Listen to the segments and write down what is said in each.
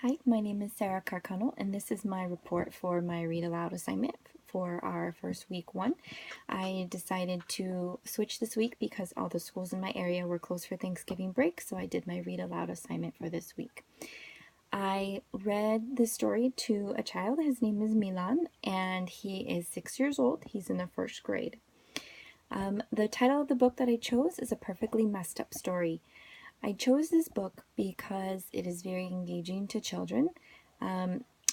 Hi, my name is Arricaberri-Carcano, and this is my report for my Read Aloud assignment for our first week 1. I decided to switch this week because all the schools in my area were closed for Thanksgiving break, so I did my Read Aloud assignment for this week. I read this story to a child. His name is Milan, and he is 6 years old. He's in the first grade. The title of the book that I chose is A Perfectly Messed Up Story. I chose this book because it is very engaging to children.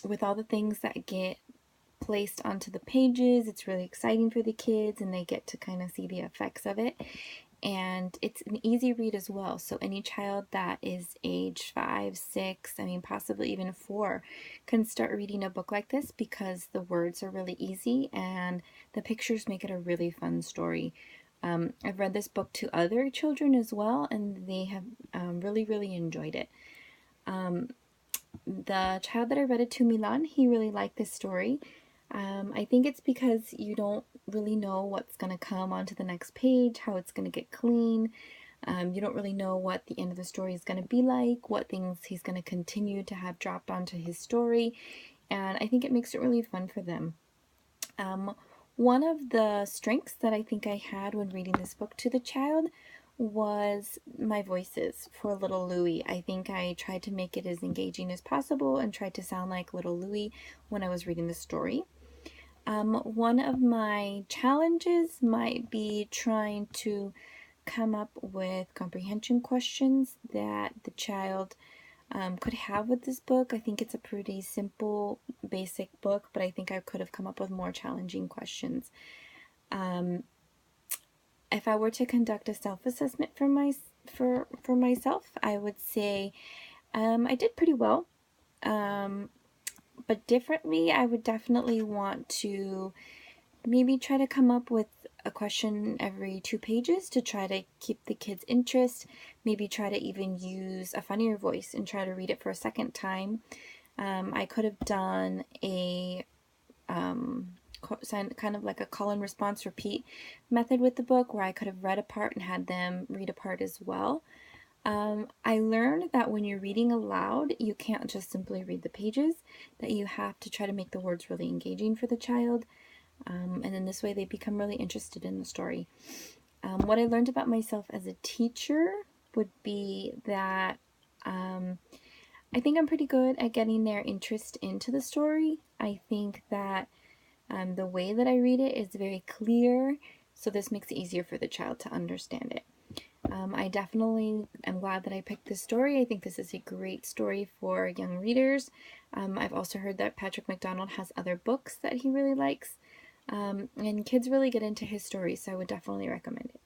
With all the things that get placed onto the pages, it's really exciting for the kids and they get to kind of see the effects of it. And it's an easy read as well. So any child that is age 5, 6, possibly even 4 can start reading a book like this because the words are really easy and the pictures make it a really fun story. I've read this book to other children as well, and they have really enjoyed it. The child that I read it to, Milan, he really liked this story. I think it's because you don't really know what's going to come onto the next page, how it's going to get clean. You don't really know what the end of the story is going to be like, what things he's going to continue to have dropped onto his story, and I think it makes it really fun for them. One of the strengths that I think I had when reading this book to the child was my voices for little Louie. I think I tried to make it as engaging as possible and tried to sound like little Louie when I was reading the story. One of my challenges might be trying to come up with comprehension questions that the child could have with this book. I think it's a pretty simple, basic book, but I think I could have come up with more challenging questions. If I were to conduct a self-assessment for myself, I would say I did pretty well. But differently, I would definitely want to maybe try to come up with a question every 2 pages to try to keep the kids' interest. Maybe try to even use a funnier voice and try to read it for a second time. I could have done a kind of like a call and response repeat method with the book where I could have read a part and had them read a part as well. I learned that when you're reading aloud, you can't just simply read the pages, that you have to try to make the words really engaging for the child. And then this way they become really interested in the story. What I learned about myself as a teacher would be that I think I'm pretty good at getting their interest into the story. I think that the way that I read it is very clear, so this makes it easier for the child to understand it. I definitely am glad that I picked this story. I think this is a great story for young readers. I've also heard that Patrick McDonald has other books that he really likes. And kids really get into his stories, so I would definitely recommend it.